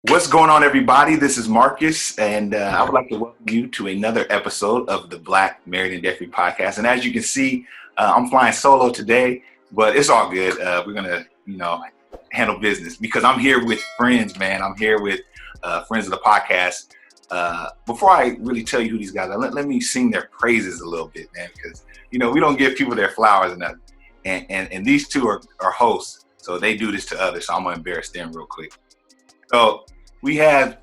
What's going on, everybody? This is Marcus, and I would like to welcome you to another episode of the Black Married and Debt-Free podcast. And as you can see, I'm flying solo today, but it's all good. We're gonna, handle business because I'm here with friends, man. I'm here with friends of the podcast. Before I really tell you who these guys are, let me sing their praises a little bit, man, because we don't give people their flowers enough. And these two are hosts, so they do this to others. So I'm gonna embarrass them real quick. So we have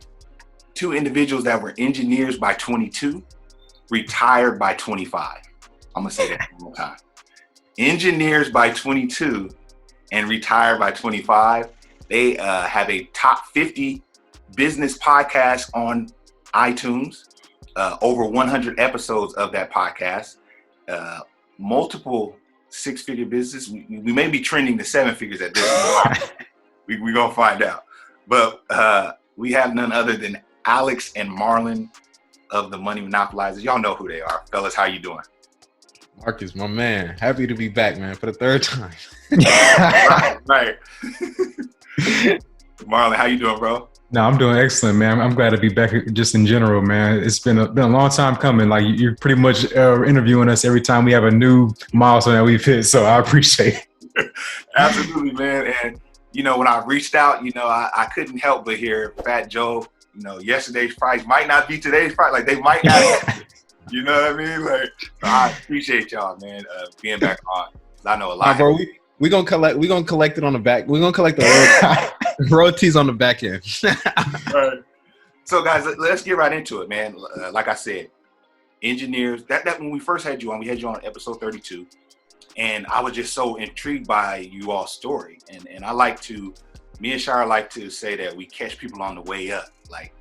two individuals that were engineers by 22, retired by 25. I'm gonna say that one more time. Engineers by 22 and retired by 25. They have a top 50 business podcast on iTunes, over 100 episodes of that podcast, multiple six-figure business. We may be trending to seven figures at this point. We're gonna find out. But we have none other than Alex and Marlon of the Money Monopolizers. Y'all know who they are. Fellas, how you doing? Marcus, my man. Happy to be back, man, for the third time. Right. Marlon, how you doing, bro? No, I'm doing excellent, man. I'm glad to be back just in general, man. It's been a long time coming. Like, you're pretty much interviewing us every time we have a new milestone that we've hit. So I appreciate it. Absolutely, man. And when I reached out, I couldn't help but hear Fat Joe, yesterday's price might not be today's price. Like, they might not. You know what I mean? Like, so I appreciate y'all, man, being back on. I know a lot. Bro, we gonna collect it on the back. We're gonna collect the royalties on the back end. Right. So, guys, let's get right into it, man. Like I said, engineers. That when we first had you on, we had you on episode 32. And I was just so intrigued by you all's story. And me and Shara like to say that we catch people on the way up. Like,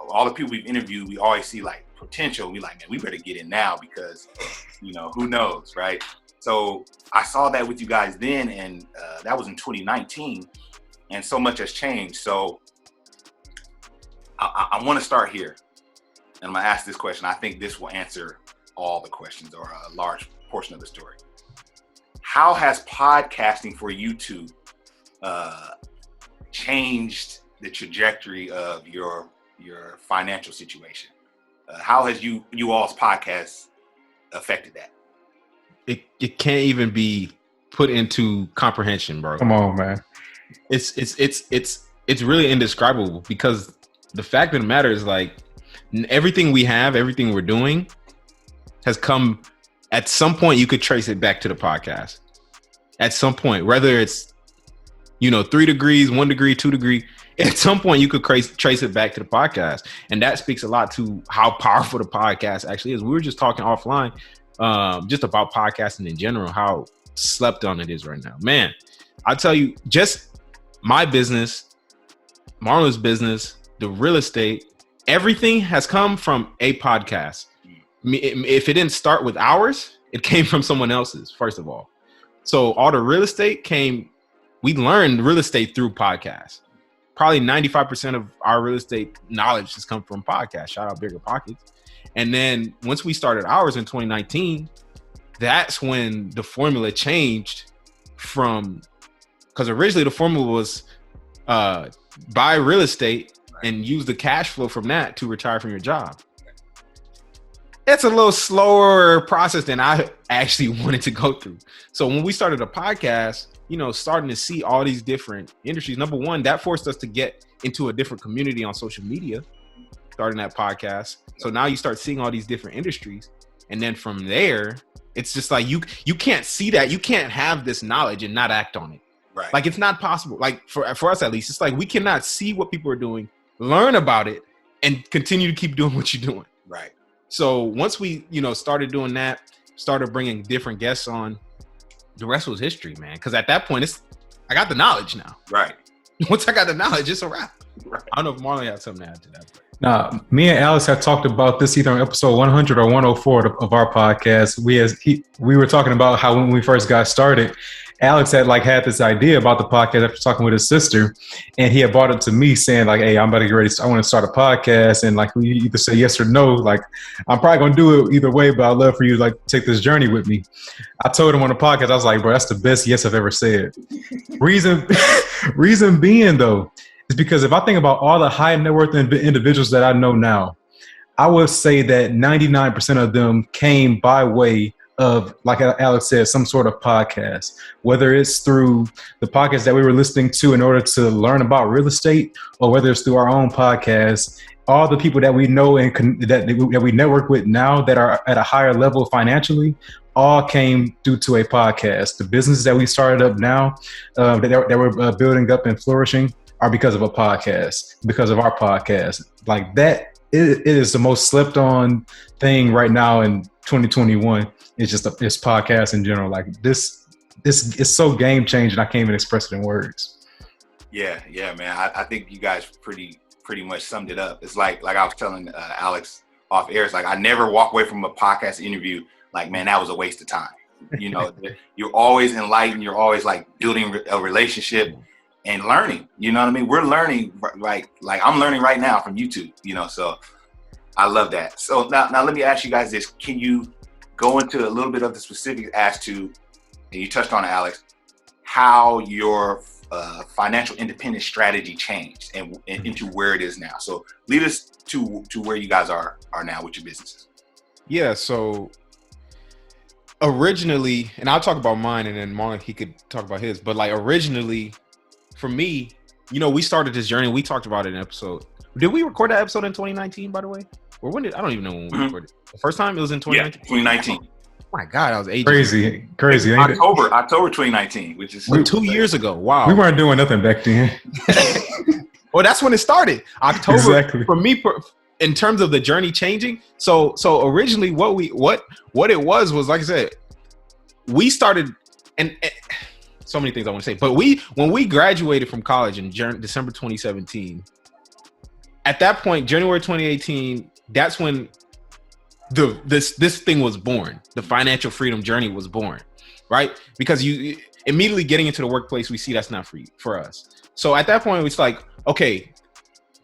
all the people we've interviewed, we always see like potential. We like, man, we better get in now because, who knows, right? So I saw that with you guys then, and that was in 2019. And so much has changed. So I want to start here. And I'm going to ask this question. I think this will answer all the questions or a large portion of the story. How has podcasting for you two changed the trajectory of your financial situation? How has you all's podcast affected that? It can't even be put into comprehension, bro. Come on, man. It's really indescribable because the fact of the matter is, like, everything we have, everything we're doing has come at some point. You could trace it back to the podcast at some point, whether it's 3 degrees, 1 degree, 2 degree. At some point you could trace it back to the podcast, and that speaks a lot to how powerful the podcast actually is. We were just talking offline just about podcasting in general, how slept on it is right now, man. I tell you, just my business, Marlon's business, the real estate, everything has come from a podcast. If it didn't start with ours, it came from someone else's, first of all. So all the real estate we learned real estate through podcasts. Probably 95% of our real estate knowledge has come from podcasts. Shout out Bigger Pockets. And then once we started ours in 2019, that's when the formula changed because originally the formula was buy real estate and use the cash flow from that to retire from your job. It's a little slower process than I actually wanted to go through. So when we started a podcast, starting to see all these different industries, number one, that forced us to get into a different community on social media, starting that podcast. So now you start seeing all these different industries. And then from there, it's just like, you can't see that. You can't have this knowledge and not act on it. Right. Like, it's not possible. Like for us, at least, it's like, we cannot see what people are doing, learn about it, and continue to keep doing what you're doing. Right. So once we, started doing that, started bringing different guests on, the rest was history, man. Because at that point, I got the knowledge now. Right. Once I got the knowledge, it's a wrap. Right. I don't know if Marlon had something to add to that. But. Now, me and Alex have talked about this either on episode 100 or 104 of our podcast. We were talking about how when we first got started, Alex had this idea about the podcast after talking with his sister, and he had brought it to me saying like, "Hey, I'm about to get ready. I want to start a podcast, and like we either say yes or no. Like I'm probably gonna do it either way, but I'd love for you to like take this journey with me." I told him on the podcast, I was like, "Bro, that's the best yes I've ever said." Reason reason being though. Is because if I think about all the high net worth individuals that I know now, I would say that 99% of them came by way of, like Alex said, some sort of podcast, whether it's through the podcast that we were listening to in order to learn about real estate, or whether it's through our own podcast. All the people that we know and that we network with now that are at a higher level financially, all came due to a podcast. The businesses that we started up now, that we're building up and flourishing, are because of a podcast, because of our podcast. Like that, it is the most slept on thing right now in 2021. It's just it's podcasts in general. Like this is so game changing. I can't even express it in words. Yeah, man. I think you guys pretty much summed it up. It's like I was telling Alex off air. It's like I never walk away from a podcast interview like, man, that was a waste of time. You know, you're always enlightened. You're always like building a relationship and learning. You know what I mean? We're learning, like I'm learning right now from YouTube. You know, so I love that. So now let me ask you guys this: can you go into a little bit of the specifics as to, and you touched on it, Alex, how your financial independence strategy changed and into where it is now? So lead us to where you guys are now with your businesses. Yeah. So originally, and I'll talk about mine, and then Marlon, he could talk about his. But like originally, for me, you know, we started this journey. We talked about it in an episode. Did we record that episode in 2019, by the way? Or when did, I don't even know when we recorded. The first time it was in 2019? Yeah, 2019. Oh my God, I was ages. Crazy. October 2019, which is 2 years ago. Wow. We weren't doing nothing back then. Well, that's when it started. October, exactly. For me, in terms of the journey changing. So originally what it was like I said, we started, and so many things I want to say, but when we graduated from college in December 2017, at that point, January 2018, that's when this thing was born. The financial freedom journey was born, right? Because you immediately getting into the workplace, we see that's not free for us. So at that point, it's like, okay,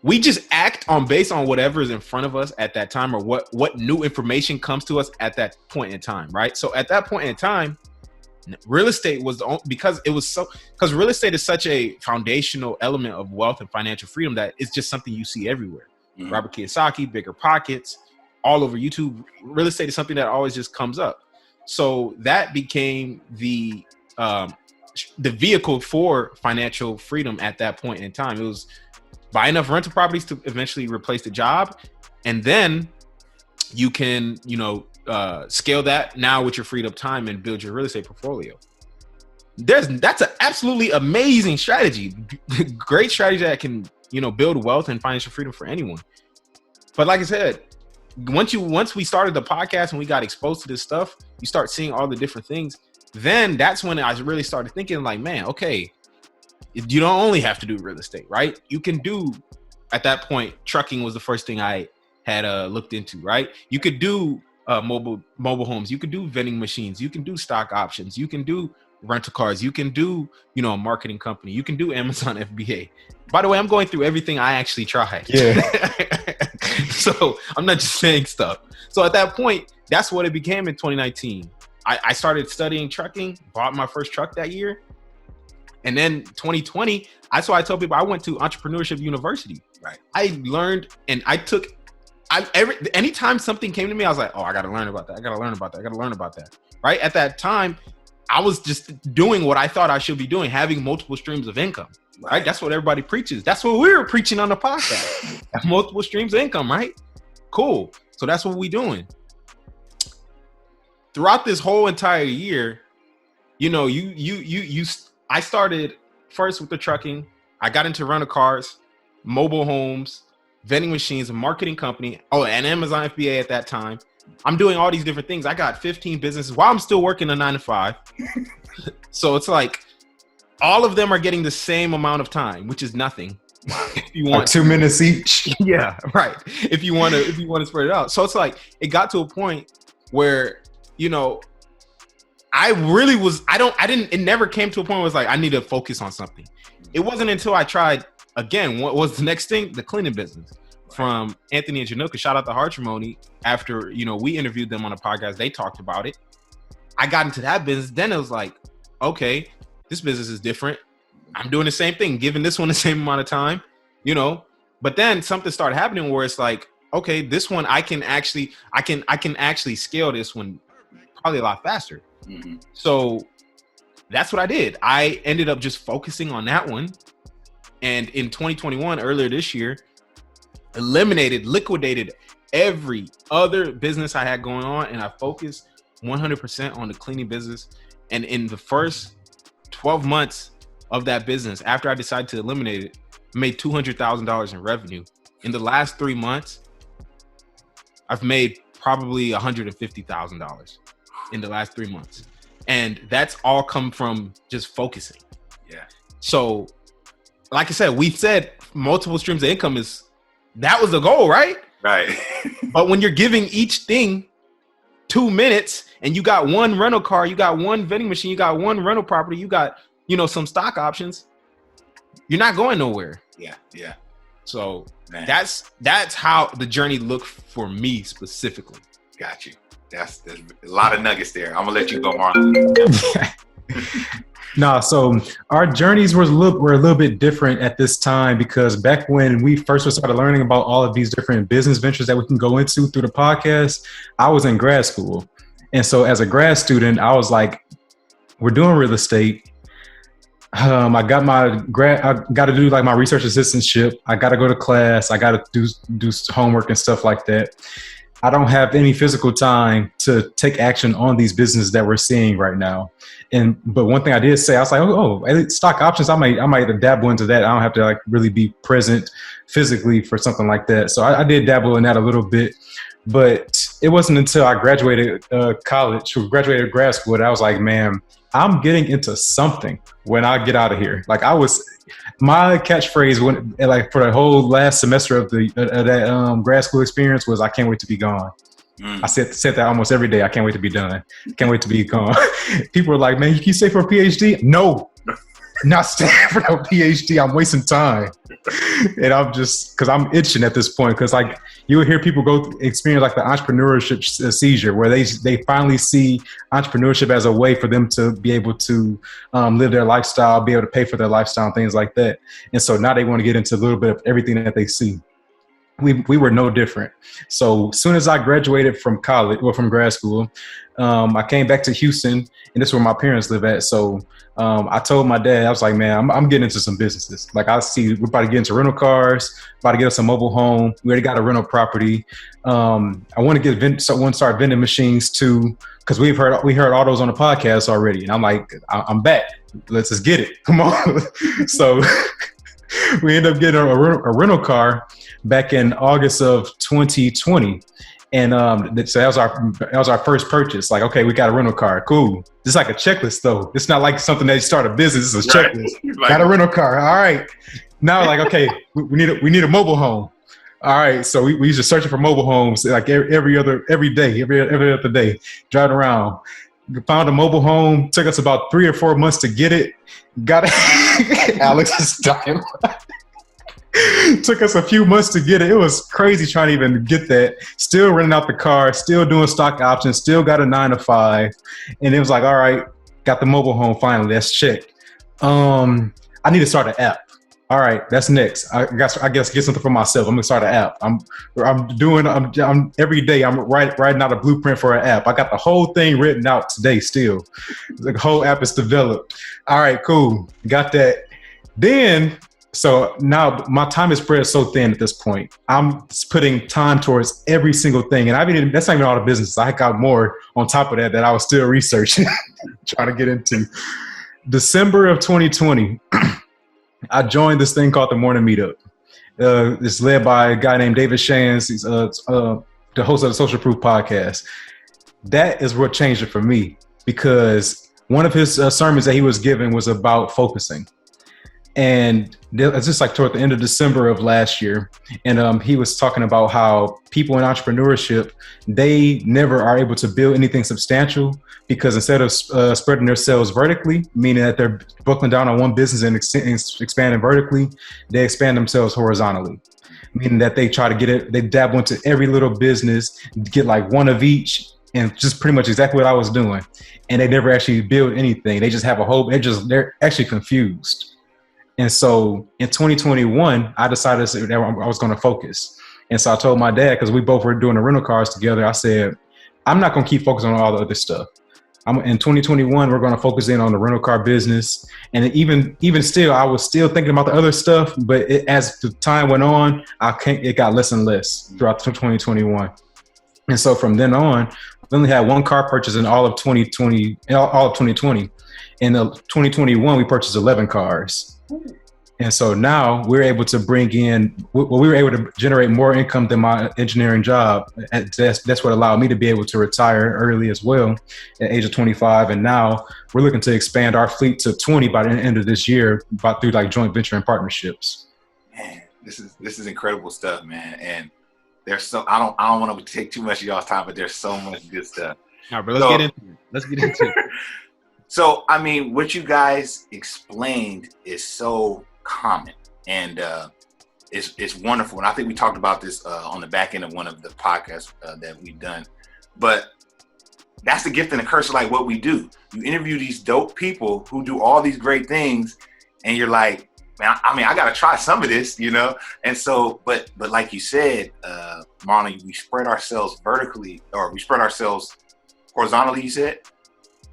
we just act based on whatever is in front of us at that time, or what new information comes to us at that point in time, right? So at that point in time, real estate was because real estate is such a foundational element of wealth and financial freedom that it's just something you see everywhere. Mm-hmm. Robert Kiyosaki, Bigger Pockets, all over YouTube. Real estate is something that always just comes up. So that became the vehicle for financial freedom at that point in time. It was buy enough rental properties to eventually replace the job, and then you can, scale that now with your freed up time and build your real estate portfolio. That's an absolutely amazing strategy. Great strategy that can, build wealth and financial freedom for anyone. But like I said, once we started the podcast and we got exposed to this stuff, you start seeing all the different things. Then that's when I really started thinking like, man, okay, you don't only have to do real estate, right? You can do, at that point, trucking was the first thing I had looked into, right? You could do mobile homes. You could do vending machines. You can do stock options. You can do rental cars. You can do, a marketing company. You can do Amazon FBA. By the way, I'm going through everything I actually tried. Yeah. So I'm not just saying stuff. So at that point, that's what it became in 2019. I started studying trucking, bought my first truck that year. And then 2020, that's why I tell people I went to Entrepreneurship University. Right. I learned, and anytime something came to me, I was like, oh, I got to learn about that. I got to learn about that. I got to learn about that. Right. At that time, I was just doing what I thought I should be doing, having multiple streams of income. Right. That's what everybody preaches. That's what we were preaching on the podcast. Multiple streams of income. Right. Cool. So that's what we're doing. Throughout this whole entire year, I started first with the trucking. I got into rental cars, mobile homes, vending machines, a marketing company. Oh, and Amazon FBA at that time. I'm doing all these different things. I got 15 businesses while I'm still working a 9-to-5. So it's like all of them are getting the same amount of time, which is nothing. If you Like want 2 minutes each. yeah, right. If you want to spread it out. So it's like it got to a point where, you know, I really was it never came to a point where it was like I need to focus on something. It wasn't until I tried again, what was the next thing? The cleaning business. From Anthony and Januka, shout out to Hartrimony. After, you know, we interviewed them on a podcast, they talked about it. I got into that business. Then it was like, okay, this business is different. I'm doing the same thing, giving this one the same amount of time, you know. But then something started happening where it's like, okay, this one I can actually scale this one probably a lot faster. Mm-hmm. So that's what I did. I ended up just focusing on that one. And in 2021, earlier this year, liquidated every other business I had going on, and I focused 100% on the cleaning business. And in the first 12 months of that business, after I decided to eliminate it, I made $200,000 in revenue. In the last 3 months, I've made probably $150,000 in the last 3 months. And that's all come from just focusing. Yeah. So, like I said, we've said multiple streams of income that was the goal, right? Right. But when you're giving each thing 2 minutes and you got one rental car, you got one vending machine, you got one rental property, you got, you know, some stock options, you're not going nowhere. Yeah. Yeah. So man, that's how the journey looked for me specifically. Got you. There's a lot of nuggets there. I'm gonna let you go, Mark. No, so our journeys were a little bit different at this time, because back when we first started learning about all of these different business ventures that we can go into through the podcast, I was in grad school. And so as a grad student, I was like, we're doing real estate. I got to do like my research assistantship. I got to go to class. I got to do homework and stuff like that. I don't have any physical time to take action on these businesses that we're seeing right now. But one thing I did say, I was like, stock options, I might dabble into that. I don't have to like really be present physically for something like that. So I did dabble in that a little bit, but it wasn't until I graduated graduated grad school that I was like, man, I'm getting into something when I get out of here. Like my catchphrase for the whole last semester of that grad school experience was, I can't wait to be gone. I said that almost every day. I can't wait to be done. Can't wait to be gone. People were like, man, you can stay for a PhD? No, not staying for no PhD. I'm wasting time. And I'm just, because I'm itching at this point, because like you will hear people experience like the entrepreneurship seizure, where they finally see entrepreneurship as a way for them to be able to live their lifestyle, be able to pay for their lifestyle and things like that. And so now they want to get into a little bit of everything that they see. We were no different. So as soon as I graduated from from grad school, I came back to Houston, and this is where my parents live at. So I told my dad, I was like, man, I'm getting into some businesses. Like I see we're about to get into rental cars, about to get us a mobile home. We already got a rental property. I want to start vending machines too, because we heard all those on the podcast already. And I'm like, I'm back. Let's just get it. Come on. So we ended up getting a rental car back in August of 2020. And so that was our first purchase. Like, okay, we got a rental car. Cool. It's like a checklist though. It's not like something that you start a business. It's a checklist. Right. Got a rental car. All right. Now like, okay, we need a mobile home. All right. So we used to searching for mobile homes like every other day, driving around. Found a mobile home. Took us about 3 or 4 months to get it. Got it. Alex is dying. Took us a few months to get it. It was crazy trying to even get that. Still renting out the car, still doing stock options, still got a 9 to 5. And it was like, all right, got the mobile home finally. That's checked. I need to start an app. All right, that's next. I guess get something for myself. I'm gonna start an app. I'm every day I'm writing out a blueprint for an app. I got the whole thing written out today still. The whole app is developed. All right, cool. Got that. Then so now my time is spread so thin at this point. I'm putting time towards every single thing. And that's not even all the business. I got more on top of that I was still researching, trying to get into. December of 2020, I joined this thing called the Morning Meetup. It's led by a guy named David Shands. He's the host of the Social Proof podcast. That is what changed it for me, because one of his sermons that he was giving was about focusing. And it's just like toward the end of December of last year. And he was talking about how people in entrepreneurship, they never are able to build anything substantial because instead of spreading their sales vertically, meaning that they're buckling down on one business and expanding vertically, they expand themselves horizontally, meaning that they try to get it, they dabble into every little business, get like one of each, and just pretty much exactly what I was doing. And they never actually build anything. They just have a whole, they're actually confused. And so in 2021, I decided that I was going to focus. And so I told my dad, because we both were doing the rental cars together, I said, I'm not going to keep focusing on all the other stuff. In 2021, we're going to focus in on the rental car business. And even still, I was still thinking about the other stuff. But as the time went on, it got less and less throughout 2021. And so from then on, we only had one car purchase in all of 2020. In 2021, we purchased 11 cars. And so now we're able to bring in, we were able to generate more income than my engineering job. That's what allowed me to be able to retire early as well at age of 25. And now we're looking to expand our fleet to 20 by the end of this year, through like joint venture and partnerships. Man, this is incredible stuff, man. And there's so, I don't want to take too much of y'all's time, but there's so much good stuff. All right, bro, let's get into it. So, I mean, what you guys explained is so common and it's wonderful. And I think we talked about this on the back end of one of the podcasts that we've done. But that's the gift and the curse of like what we do. You interview these dope people who do all these great things and you're like, man, I got to try some of this, you know? And so, but like you said, Marlon, we spread ourselves vertically, or we spread ourselves horizontally, you said?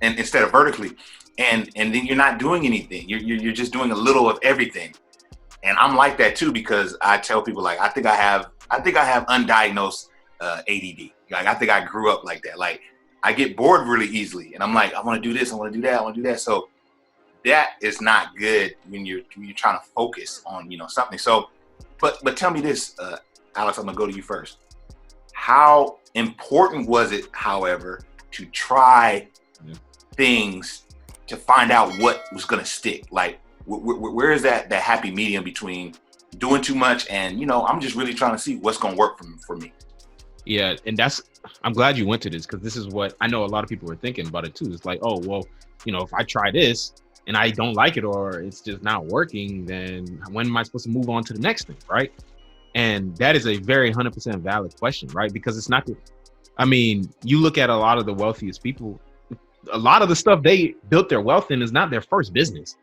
And instead of vertically, and then you're not doing anything. You're just doing a little of everything. And I'm like that too, because I tell people like, I think I have undiagnosed ADD. Like I think I grew up like that. Like I get bored really easily, and I'm like, I want to do this, I want to do that, I want to do that. So that is not good when you're trying to focus on something. So, but tell me this, Alex, I'm gonna go to you first. How important was it, however, to try things to find out what was going to stick? Like where is that happy medium between doing too much and I'm just really trying to see what's going to work for me? Yeah, and I'm glad you went to this, because this is what I know a lot of people are thinking about it too. It's like, oh well, if I try this and I don't like it, or it's just not working, then when am I supposed to move on to the next thing, right? And that is a very 100% valid question, right? Because it's not you look at a lot of the wealthiest people, a lot of the stuff they built their wealth in is not their first business.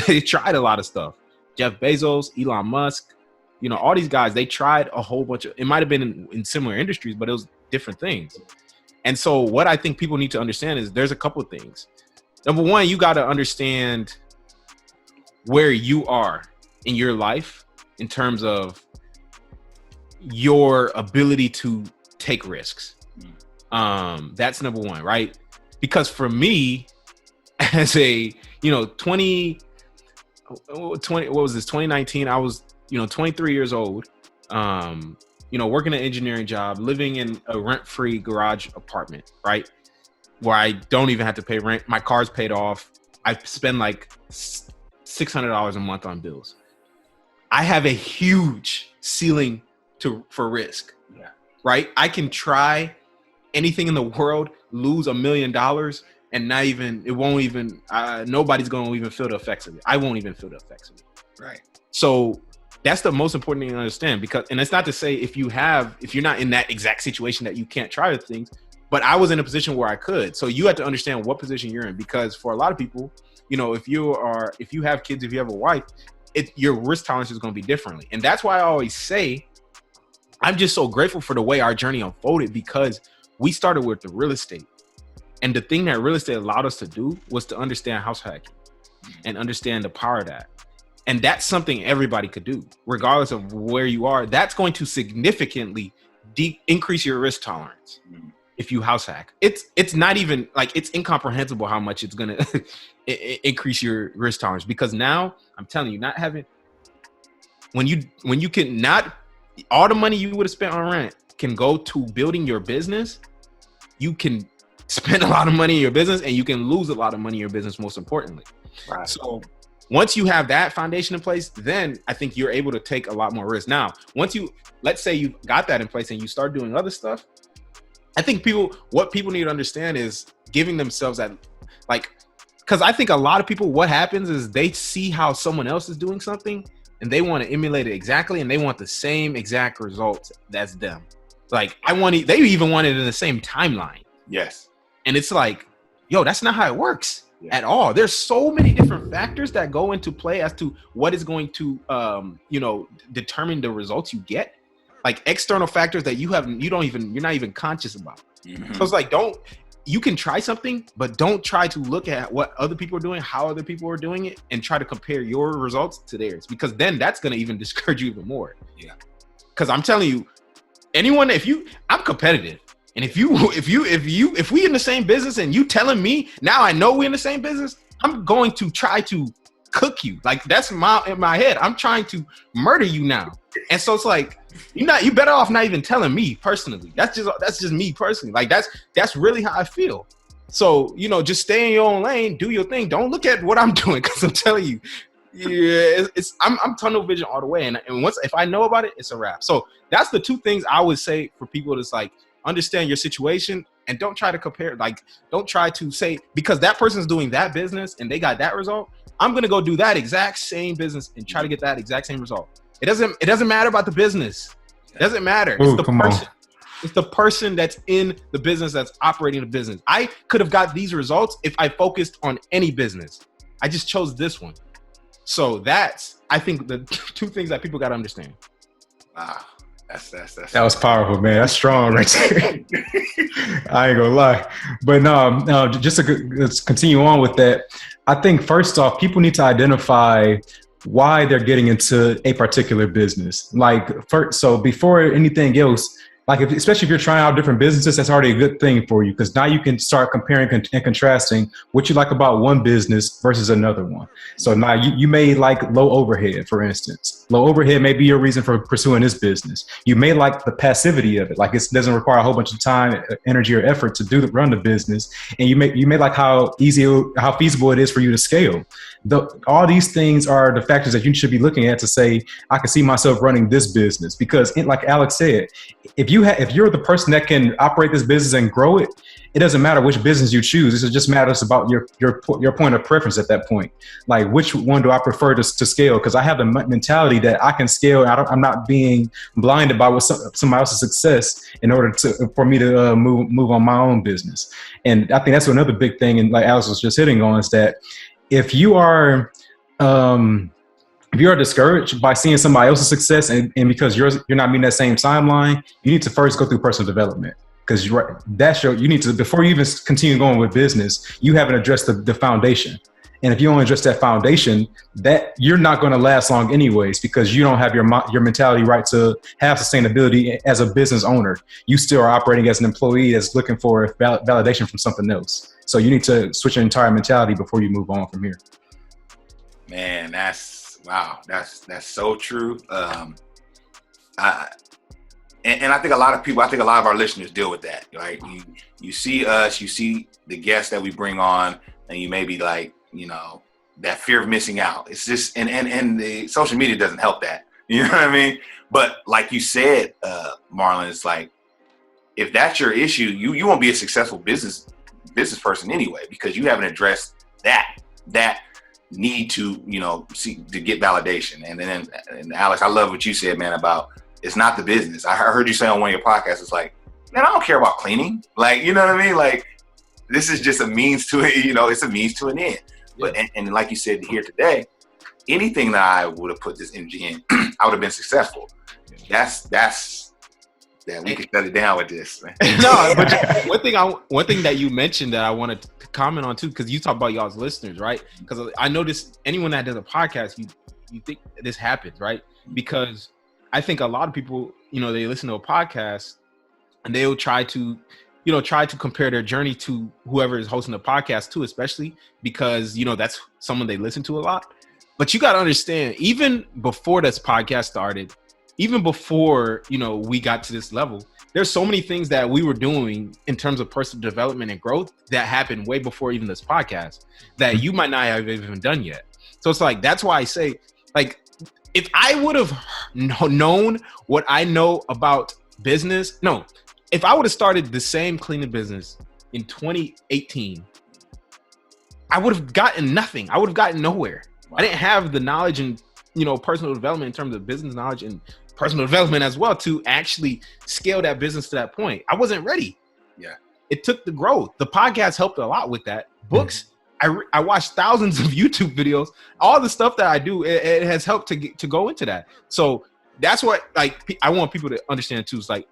They tried a lot of stuff. Jeff Bezos, Elon Musk, all these guys, they tried a whole bunch of, it might've been in similar industries, but it was different things. And so what I think people need to understand is there's a couple of things. Number one, you got to understand where you are in your life in terms of your ability to take risks. That's number one, right? Because for me, as a 20, what was this, 2019, I was 23 years old, working an engineering job, living in a rent-free garage apartment, right, where I don't even have to pay rent. My car's paid off. I spend like $600 a month on bills. I have a huge ceiling for risk, right? I can try anything in the world, lose $1 million, and nobody's going to even feel the effects of it. I won't even feel the effects of it. Right. So that's the most important thing to understand, and it's not to say if you're not in that exact situation that you can't try the things, but I was in a position where I could. So you have to understand what position you're in, because for a lot of people, if you have kids, if you have a wife, your risk tolerance is going to be differently. And that's why I always say, I'm just so grateful for the way our journey unfolded, because we started with the real estate. And the thing that real estate allowed us to do was to understand house hacking and understand the power of that. And that's something everybody could do, regardless of where you are. That's going to significantly increase your risk tolerance if you house hack. It's not even like, it's incomprehensible how much it's going to increase your risk tolerance, because now I'm telling you, not having, when you can not, all the money you would have spent on rent can go to building your business. You can spend a lot of money in your business, and you can lose a lot of money in your business, most importantly. Right. So once you have that foundation in place, then I think you're able to take a lot more risk. Now, let's say you got that in place and you start doing other stuff, I think what people need to understand is giving themselves that, like, because I think a lot of people, what happens is they see how someone else is doing something and they want to emulate it exactly, and they want the same exact results as them. Like, they even want it in the same timeline. Yes. And it's like, yo, that's not how it works at all. There's so many different factors that go into play as to what is going to, determine the results you get. Like external factors that you're not even conscious about. Mm-hmm. So it's like, you can try something, but don't try to look at what other people are doing, how other people are doing it, and try to compare your results to theirs, because then that's going to even discourage you even more. Yeah. Because I'm telling you, I'm competitive. And if we in the same business and you telling me now I know we're in the same business, I'm going to try to cook you. Like, that's in my head. I'm trying to murder you now. And so it's like, you better off not even telling me personally. That's just me personally. Like, that's really how I feel. So, just stay in your own lane, do your thing. Don't look at what I'm doing, because I'm telling you, I'm tunnel vision all the way. And once, if I know about it, it's a wrap. So that's the two things I would say for people. That's like, understand your situation and don't try to compare. Like, don't try to say, because that person's doing that business and they got that result, I'm going to go do that exact same business and try to get that exact same result. It doesn't matter about the business. It doesn't matter. It's the person. It's the person that's in the business, that's operating the business. I could have got these results if I focused on any business. I just chose this one. So that's, I think, the two things that people got to understand. Wow. That was powerful, man. That's strong right there. I ain't gonna lie. But no, just let's continue on with that. I think first off, people need to identify why they're getting into a particular business. Like, so before anything else, like, especially if you're trying out different businesses, that's already a good thing for you, because now you can start comparing and contrasting what you like about one business versus another one. So now you may like low overhead, for instance. Low overhead may be your reason for pursuing this business. You may like the passivity of it, like it doesn't require a whole bunch of time, energy, or effort to run the business. And you may like how feasible it is for you to scale. All these things are the factors that you should be looking at to say, I can see myself running this business. Because like Alex said, if you're the person that can operate this business and grow it, it doesn't matter which business you choose. It just matters about your point of preference at that point. Like, which one do I prefer to scale? Because I have the mentality that I can scale. I'm not being blinded by somebody else's success in order for me to move on my own business. And I think that's another big thing. And like Alex was just hitting on, is that if you are discouraged by seeing somebody else's success and because you're not meeting that same timeline, you need to first go through personal development. Because you need to, before you even continue going with business, you haven't addressed the foundation. And if you don't address that foundation, that you're not going to last long anyways, because you don't have your mentality right to have sustainability as a business owner. You still are operating as an employee that's looking for validation from something else. So you need to switch your entire mentality before you move on from here. Man, that's so true. And I think a lot of our listeners deal with that. Right? You see us, you see the guests that we bring on, and you may be like, that fear of missing out. It's just, and the social media doesn't help that. You know what I mean? But like you said, Marlon, it's like, if that's your issue, you won't be a successful business person anyway, because you haven't addressed that need to get validation. And Alex, I love what you said, man, about it's not the business. I heard you say on one of your podcasts, it's like, man, I don't care about cleaning. Like, you know what I mean? Like, this is just a means to it. It's a means to an end. Yeah. But and like you said here today, anything that I would have put this energy in, I would have been successful. That's we could shut it down with this, man. No, but one thing that you mentioned that I wanted to comment on too, because you talk about y'all's listeners, right? Because I notice anyone that does a podcast, you think this happens, right? Because I think a lot of people, they listen to a podcast and they'll try to compare their journey to whoever is hosting the podcast too, especially because, that's someone they listen to a lot. But you got to understand, even before this podcast started, even before, we got to this level, there's so many things that we were doing in terms of personal development and growth that happened way before even this podcast that you might not have even done yet. So it's like, that's why I say, like, if I would have known what I know about business, no, if I would have started the same cleaning business in 2018, I would have gotten nothing. I would have gotten nowhere. Wow. I didn't have the knowledge and, personal development in terms of business knowledge and personal development as well to actually scale that business to that point. I wasn't ready. Yeah. It took the growth. The podcast helped a lot with that. Books, I watched thousands of YouTube videos. All the stuff that I do, it has helped to go into that. So that's what, like, I want people to understand too. It's like,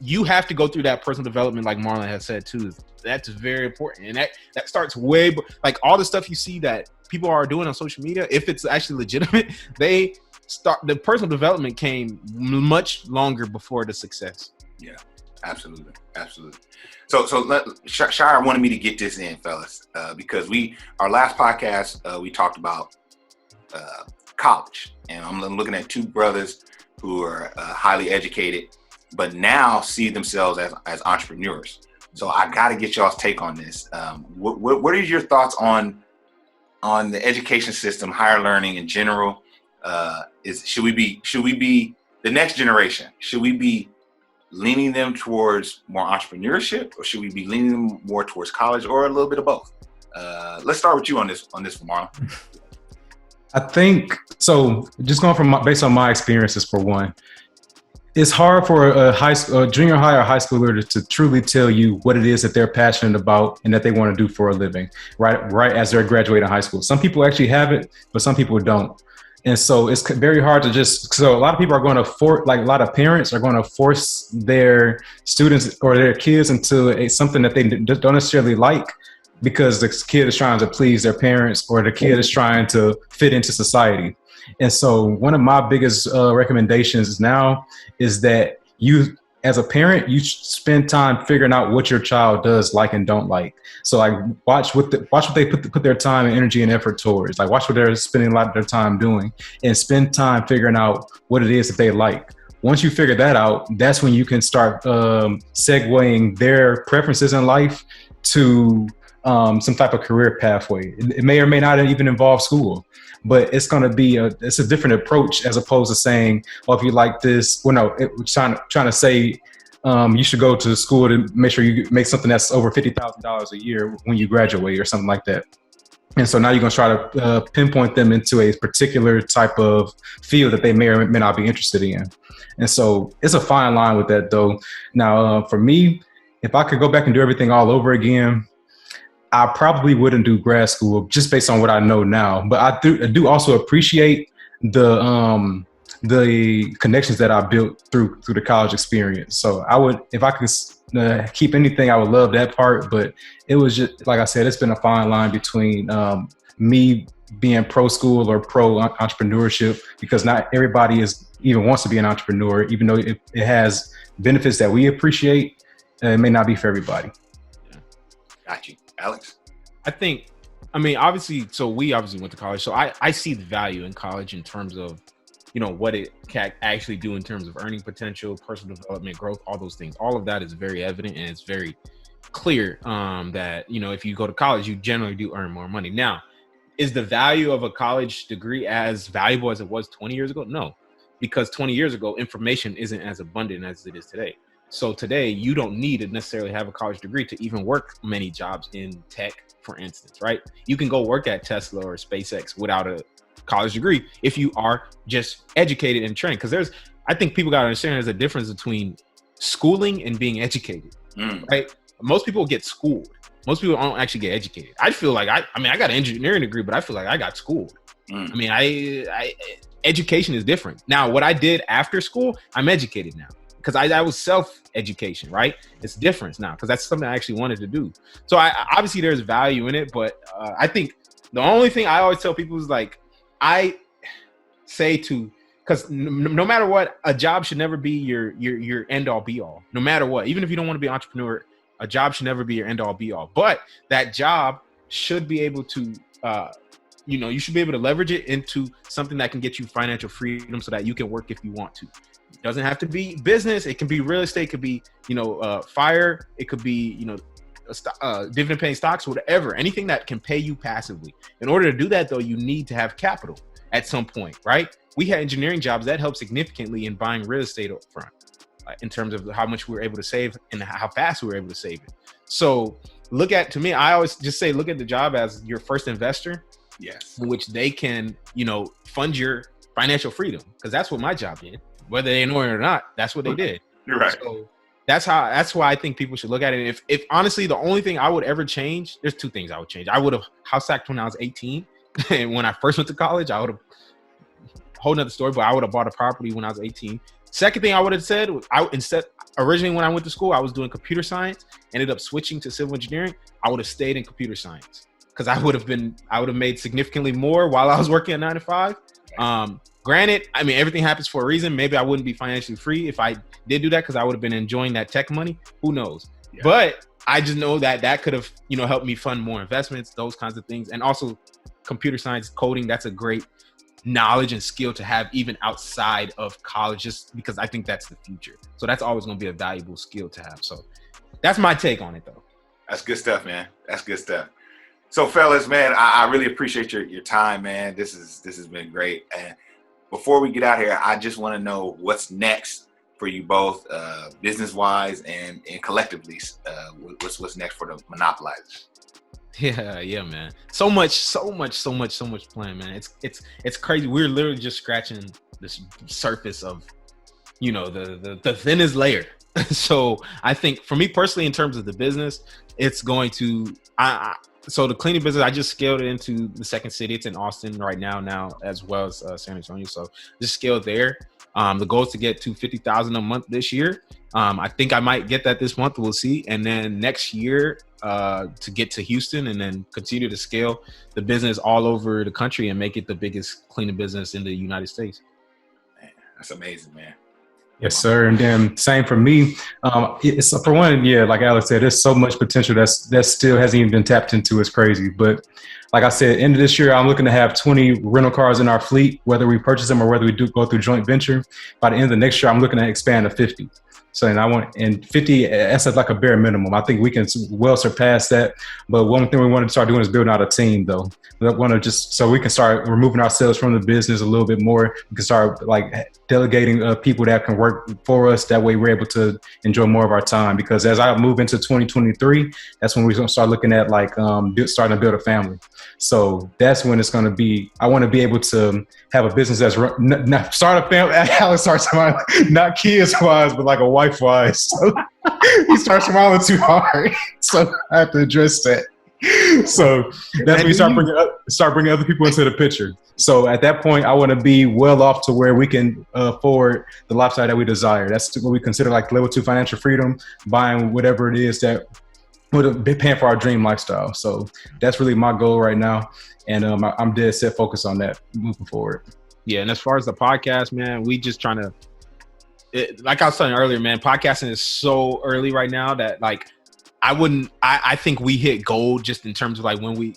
you have to go through that personal development, like Marlon has said too. That's very important. And that starts way, like, all the stuff you see that people are doing on social media, if it's actually legitimate, the personal development came much longer before the success. Yeah, absolutely. So Shire wanted me to get this in, fellas, because our last podcast, we talked about college, and I'm looking at two brothers who are highly educated, but now see themselves as entrepreneurs. So I got to get y'all's take on this. What are your thoughts on the education system, higher learning in general? Should we be the next generation? Should we be leaning them towards more entrepreneurship, or should we be leaning them more towards college, or a little bit of both? Let's start with you on this one, Marlon. I think so. Just going based on my experiences, for one, it's hard for a junior high or high schooler to truly tell you what it is that they're passionate about and that they want to do for a living, right as they're graduating high school. Some people actually have it, but some people don't. And so it's very hard to so a lot of people are going to a lot of parents are going to force their students or their kids into something that they don't necessarily like, because the kid is trying to please their parents or the kid is trying to fit into society. And so one of my biggest recommendations now is that you, as a parent, you spend time figuring out what your child does like and don't like. So like watch what they put their time and energy and effort towards. Like watch what they're spending a lot of their time doing, and spend time figuring out what it is that they like. Once you figure that out, that's when you can start segueing their preferences in life to some type of career pathway. It may or may not even involve school, but it's going to be it's a different approach, as opposed to saying, well, if you like this, trying to say you should go to school to make sure you make something that's over $50,000 a year when you graduate or something like that. And so now you're going to try to pinpoint them into a particular type of field that they may or may not be interested in. And so it's a fine line with that, though. Now, for me, if I could go back and do everything all over again, I probably wouldn't do grad school, just based on what I know now. But I do also appreciate the connections that I built through the college experience. So I would, if I could keep anything, I would love that part. But it was just, like I said, it's been a fine line between me being pro school or pro entrepreneurship, because not everybody even wants to be an entrepreneur, even though it has benefits that we appreciate. It may not be for everybody. Got you. Alex? Obviously, so we obviously went to college. So I see the value in college in terms of, what it can actually do in terms of earning potential, personal development, growth, all those things. All of that is very evident, and it's very clear that, if you go to college, you generally do earn more money. Now, is the value of a college degree as valuable as it was 20 years ago? No, because 20 years ago, information isn't as abundant as it is today. So today, you don't need to necessarily have a college degree to even work many jobs in tech, for instance, right? You can go work at Tesla or SpaceX without a college degree if you are just educated and trained. Because I think people got to understand there's a difference between schooling and being educated, right? Most people get schooled. Most people don't actually get educated. I feel like I got an engineering degree, but I feel like I got schooled. Education is different. Now, what I did after school, I'm educated now. Because I was self-education, right? It's different now, because that's something I actually wanted to do. So obviously there's value in it, but I think the only thing I always tell people is, like, I say because no matter what, a job should never be your end-all be-all. No matter what, even if you don't want to be an entrepreneur, a job should never be your end-all be-all. But that job should be able to, you should be able to leverage it into something that can get you financial freedom so that you can work if you want to. It doesn't have to be business. It can be real estate. It could be, fire. It could be, dividend paying stocks, whatever, anything that can pay you passively. In order to do that, though, you need to have capital at some point, right? We had engineering jobs that helped significantly in buying real estate up front, in terms of how much we were able to save and how fast we were able to save it. So to me, I always just say, look at the job as your first investor, yes, in which they can, fund your financial freedom, because that's what my job did. Whether they know it or not, that's what they did. You're right. So that's why I think people should look at it. If honestly, the only thing I would ever change, there's two things I would change. I would have house hacked when I was 18, and when I first went to college, I would have whole nother story, but I would have bought a property when I was 18. Second thing I would have said, originally when I went to school, I was doing computer science, ended up switching to civil engineering. I would have stayed in computer science because I would have made significantly more while I was working at 9 to 5. Granted, I mean, everything happens for a reason. Maybe I wouldn't be financially free if I did do that, because I would have been enjoying that tech money. Who knows? Yeah. But I just know that could have, helped me fund more investments, those kinds of things. And also computer science, coding, that's a great knowledge and skill to have even outside of college, just because I think that's the future. So that's always going to be a valuable skill to have. So that's my take on it, though. That's good stuff, man. That's good stuff. So fellas, man, I really appreciate your time, man. This has been great. And before we get out here, I just want to know what's next for you both, business wise and collectively. What's next for the monopolizers? Yeah, man. So much plan, man. It's crazy. We're literally just scratching the surface of, the thinnest layer. So I think for me personally, in terms of the business, it's going to, so the cleaning business, I just scaled it into the second city. It's in Austin right now, as well as San Antonio. So just scaled there. The goal is to get to 50,000 a month this year. I think I might get that this month. We'll see. And then next year, to get to Houston, and then continue to scale the business all over the country and make it the biggest cleaning business in the United States. Man, that's amazing, man. Yes, sir. And then same for me. It's, for one, yeah, like Alex said, there's so much potential that still hasn't even been tapped into. It's crazy. But like I said, end of this year, I'm looking to have 20 rental cars in our fleet, whether we purchase them or whether we do go through joint venture. By the end of the next year, I'm looking to expand to 50. So, and 50, that's like a bare minimum. I think we can well surpass that. But one thing we want to start doing is building out a team, though. We want to just, so we can start removing ourselves from the business a little bit more. We can start like delegating people that can work for us. That way we're able to enjoy more of our time. Because as I move into 2023, that's when we're going to start looking at like starting to build a family. So that's when it's going to be, I want to be able to have a business that's not start a family. Alex starts smiling, not kids wise, but like a wife wise. So he starts smiling too hard. So I have to address that. So that's when you start bringing other people into the picture. So at that point, I want to be well off to where we can afford the lifestyle that we desire. That's what we consider like level 2 financial freedom, buying whatever it is that would be paying for our dream lifestyle. So that's really my goal right now. And I'm dead set focused on that moving forward. Yeah. And as far as the podcast, man, we just trying to, like I was saying earlier, man, podcasting is so early right now that like, I think we hit gold just in terms of like when we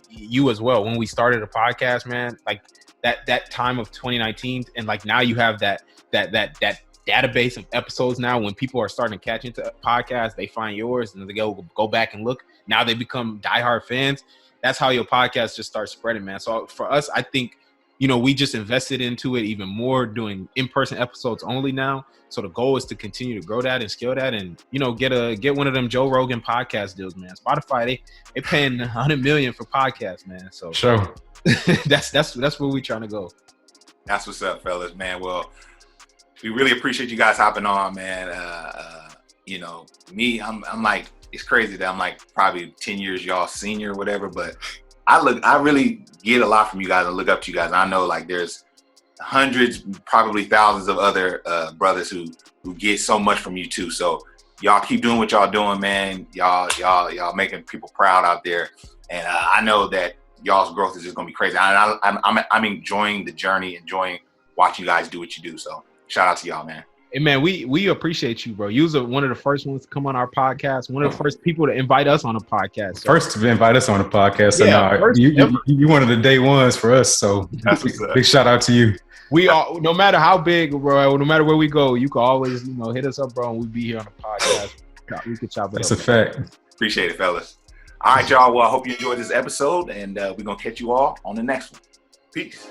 started a podcast, man, like that time of 2019. And like now you have that database of episodes now. When people are starting to catch into podcasts, they find yours and they go back and look. Now they become diehard fans. That's how your podcast just starts spreading, man. So for us, I think, we just invested into it even more, doing in-person episodes only now. So the goal is to continue to grow that and scale that, and get one of them Joe Rogan podcast deals, man. Spotify, they paying $100 million for podcasts, man. So sure, that's where we trying to go. That's what's up, fellas, man. Well, we really appreciate you guys hopping on, man. Me, I'm like, it's crazy that I'm like probably 10 years y'all senior or whatever, but I really get a lot from you guys and look up to you guys. I know like there's hundreds, probably thousands of other brothers who get so much from you too. So y'all keep doing what y'all doing, man. Y'all making people proud out there. And I know that y'all's growth is just gonna be crazy. I'm enjoying the journey, enjoying watching you guys do what you do. So shout out to y'all, man. Hey man, we appreciate you, bro. You was one of the first ones to come on our podcast. One of the first people to invite us on a podcast. So. First to invite us on a podcast. So you one of the day ones for us. So big shout out to you. We all, no matter how big, bro, no matter where we go, you can always hit us up, bro, and we'll be here on the podcast. We can chop it up. That's a fact. Appreciate it, fellas. All right, y'all. Well, I hope you enjoyed this episode, and we're going to catch you all on the next one. Peace.